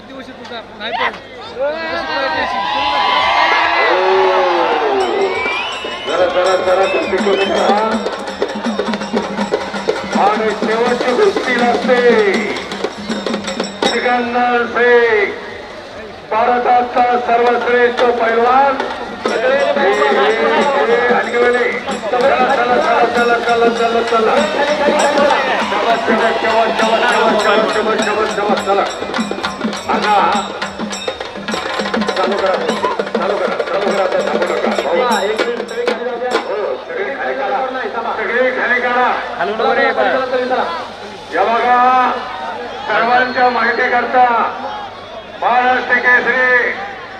दिवशी तुझा नाही पण जरा जरा जरा कुस्ती करून राहा आणि शेवटची कुस्ती लागते सिकंदर शेख भारताचा सर्वश्रेष्ठ पैलवान चला चला चला चला चला चला चला चला आता चालू करा चालू करा चालू करा आता थांबू नका सगळे खाली काढा या बघा सर्वांच्या माहिती करता महाराष्ट्र केसरी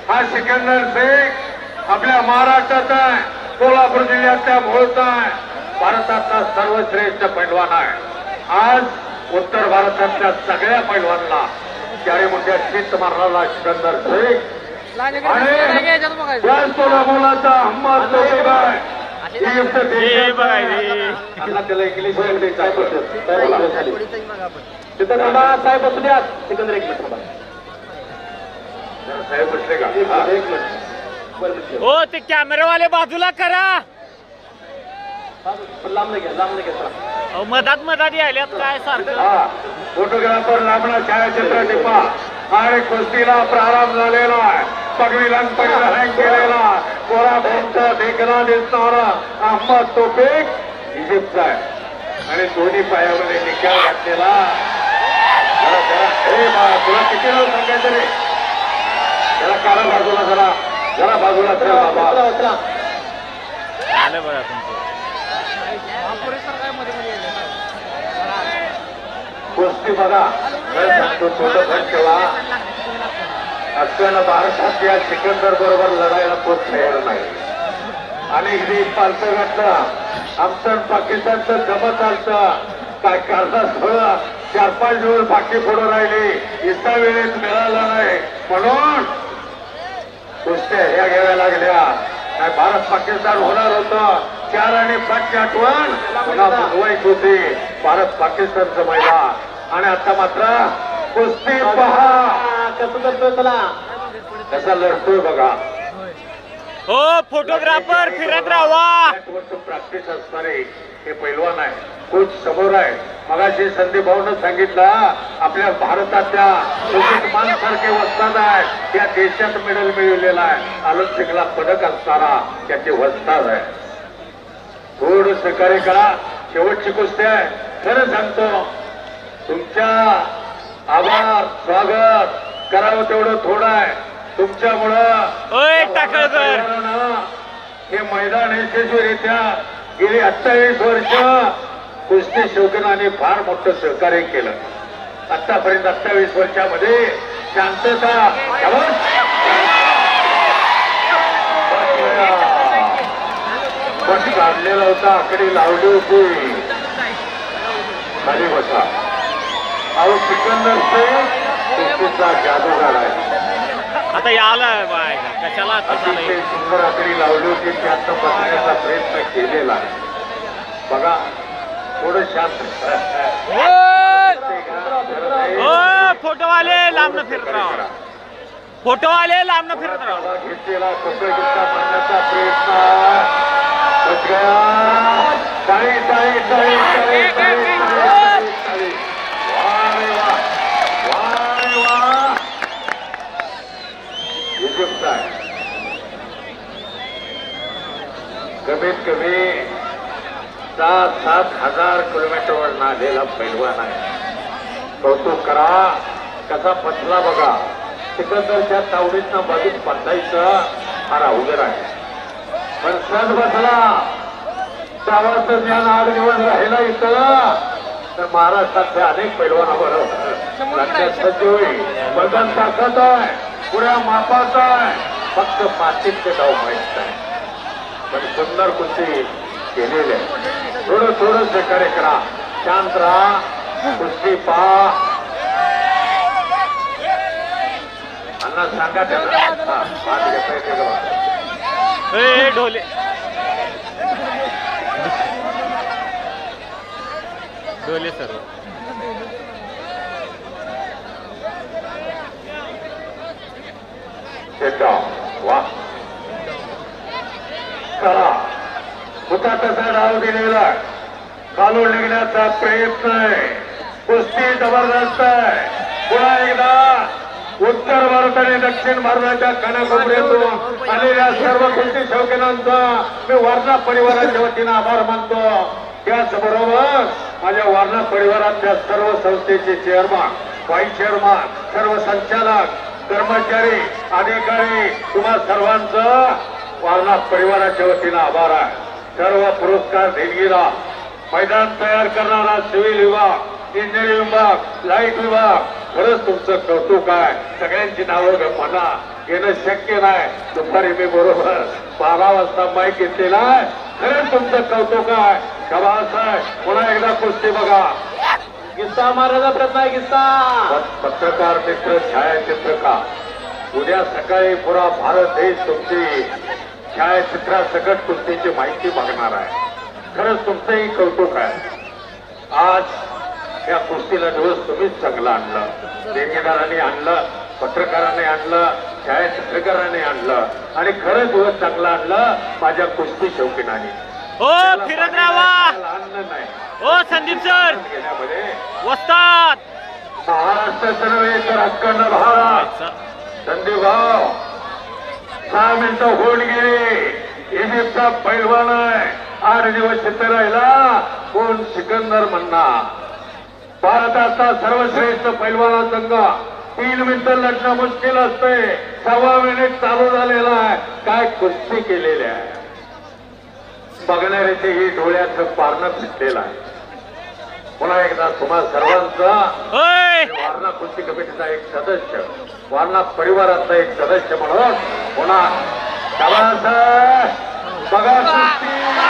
हा सिकंदर शेख आपल्या महाराष्ट्रात आहे कोल्हापूर जिल्ह्यातल्या मोहोळचा आहे भारतातला सर्वश्रेष्ठ पैलवान आहे आज उत्तर भारतातल्या सगळ्या पैलवानला त्यावेळी मोठ्या चित्त मारणारा सिकंदर शेख आणि त्याला मुलाचा हम्माद तोफेक आहे त्याला इंग्लिश तिथं साहेब बसू द्या सिकंदर एक मिनिट साहेब बसले का एक मिनिट हो ते कॅमेरावाले बाजूला करा लांब घ्या मधात मधात यायल्यात काय सारखं फोटोग्राफर लांबणा छायाचित्र टिपा आणि कुस्तीला प्रारंभ झालेला आहे पगडीला हँग केलेला कोरा फोनचा देखना दिसणारा अहमद तोफेक इजिप्तचा आहे आणि दोन्ही पायामध्ये निकाल घातलेला तुला किती वेळ सांगायचं रे जरा काढा बाजूला जरा जरा बाजूला झालं बघा कुस्ती बघा सांगतो छोटं घर ठेवा असताना भारतात या सिकंदर बरोबर लढायला कोण तयार नाही आणि इथे पालतं घातलं आमचं पाकिस्तानचं जमत चालतं काय करतात थोडं 4-5 दिवस बाकी पुढं राहिली इतका वेळेत मिळाला नाही म्हणून कुस्त्या ह्या घ्याव्या लागल्या काय भारत पाकिस्तान होणार होतं 4 आणि 5ची आठवण पुन्हा बनवायची होती भारत पाकिस्तानचं मैदान आणि आता मात्र कुस्ती पहा कसं करतोय त्याला कसा लढतोय बघा हो फोटोग्राफर फिरत राहा प्रॅक्टिस असणारे हे पैलवान आहे कोच समोर आहे मगाशी संदीप भाऊनं सांगितलं आपल्या भारताच्या मान सारखे वस्ताद आहे या देशात मेडल मिळवलेला आहे ऑलिम्पिकला पदक असणारा त्याचे वस्ताद आहे थोडं सहकार्य करा शेवटची कुस्ती आहे खरं सांगतो तुमच्या आभार स्वागत करावं तेवढं थोडं आहे तुमच्यामुळं हे मैदान यशस्वीरित्या गेली 28 वर्ष कुस्ती शौकीनाने फार मोठं सहकार्य केलं आतापर्यंत 28 वर्षामध्ये शांतता बस काढलेला होता आकडे लावली होती खाली बसा अहो सिकंदर शेख कुस्तीचा जादूगार आहे आता याला कशाला सुंदर आकडी लावली होती त्यात बसण्याचा प्रयत्न केलेला आहे बघा थोडं शांत फोटोवाले लांब फिरत राहा फोटोवाले लांब फिरत राहा घेतलेला कोकणगीता मारण्याचा प्रयत्न बच गया टाळी टाळी टाळी टाळी टाळी टाळी इजिप्त आहे कमीत कमी 7,000 किलोमीटरवर नालेला पैलवान आहे कौतुक करा कसा पचला बघा सिकंदरच्या तावडीतनं बाजूत पचायचं फार अवघड आहे पण सण बसला त्यावरचं ज्ञान 8 दिवस राहिला इथं तर महाराष्ट्रातल्या अनेक पैलवानाबरोबर लक्षात सज्ज होईल बदन ताकद आहे पुऱ्या मापाचा आहे फक्त पाठीचे डाव माहित आहे पण सुंदर कुस्ती केलेले थोडं थोडं सहकार्य करा शांत राहा कुस्ती पहा अण्णा सांगा त्याला ढोले ढोले सर जसा तसा डाव दिलेला खालून निघण्याचा प्रयत्न आहे. कुस्ती जबरदस्त आहे. पुन्हा एकदा उत्तर भारत आणि दक्षिण भारताच्या कानाकोपऱ्यातून आलेल्या सर्व कुस्ती शौकीनांचा मी वारणा परिवाराच्या वतीनं आभार मानतो. त्याचबरोबर माझ्या वारणा परिवारातल्या सर्व संस्थेचे चेअरमन, व्हाईस चेअरमन, सर्व संचालक, कर्मचारी, अधिकारी, तुम्हा सर्वांचं वारणा परिवाराच्या वतीनं आभार आहे. सर्व पुरस्कार देणगीला मैदान तयार करणारा सिव्हिल विभाग, इंजिनिअरिंग विभाग, लाईट विभाग, खरंच तुमचं कौतुक आहे. सगळ्यांची नावं म्हणा घेणं शक्य नाही. दुपारी मी बरोबर 12 वाजता माईक घेतलेला आहे. खरंच तुमचं कौतुक आहे. शबास आहे. पुन्हा एकदा कुस्ती बघा. किस्सा मारायचा प्रयत्न आहे. किस्सा पत्रकार मित्र, छायाचित्रकार, उद्या सकाळी पुरा भारत देश तुमची छायाचित्रासकट कुस्तीची माहिती बघणार आहे. खरंच तुमचंही कौतुक आहे. आज या कुस्तीला दिवस तुम्हीच चांगला आणलं. देणगीदारांनी आणलं, पत्रकारांनी आणलं, छायाचित्रकारांनी आणलं आणि खरंच दिवस चांगला आणलं माझ्या कुस्ती शौकीनांनी. हो फिरत राहा. आणलं नाही हो संदीप सर घेण्यामध्ये वस्ताद महाराष्ट्राचं नव्हे तर अखंड भारत. संदीप भाऊ 6 मिनिटं होऊन गेली. इजिप्तचा पैलवान आहे. 8 दिवस तिथे राहिला. कोण सिकंदर म्हणणार. भारताचा सर्वश्रेष्ठ पैलवाना संघ 3 मिनिटं लढणं मुश्किल असते. 1.25 मिनिट चालू झालेला आहे. काय कुस्ती केलेली आहे. बघणाऱ्याचेही डोळ्याचं पारणं फिटलेलं आहे. पुन्हा एकदा तुम्हा सर्वांचा वारणा कुस्ती कमिटीचा एक सदस्य, वारणा परिवारातला एक सदस्य म्हणून पुन्हा बघा कुस्ती.